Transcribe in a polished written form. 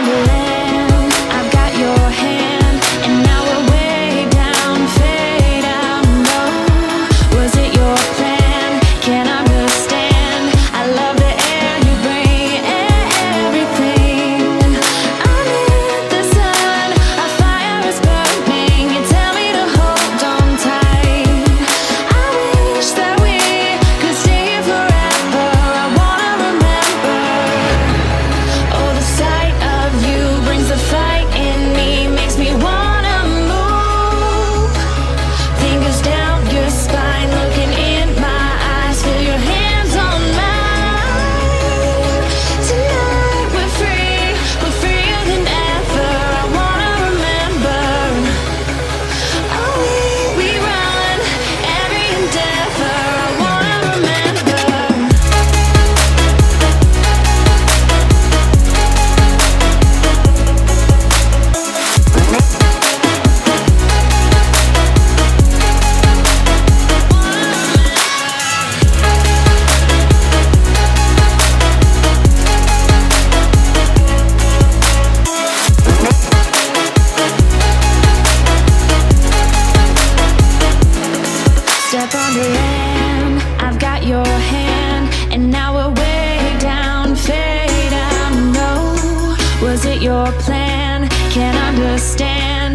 on the land, I've got your hand, and now we're way down, fade out. No, was it your plan? Can't understand. I love the air you bring, everything. I'm in the sun, a fire is burning. You tell me to hold on tight. I wish that we could stay here forever. I wanna remember. Oh, the sight of you brings the fight in me, makes me wanna move. Fingers down your spine, looking in my eyes, feel your hands on mine. Tonight we're free, we're freer than ever. I wanna remember. Oh, we run every endeavor. I wanna remember. Step on the land, I've got your hand, and now we're way down, fade out. No, was it your plan? Can't understand.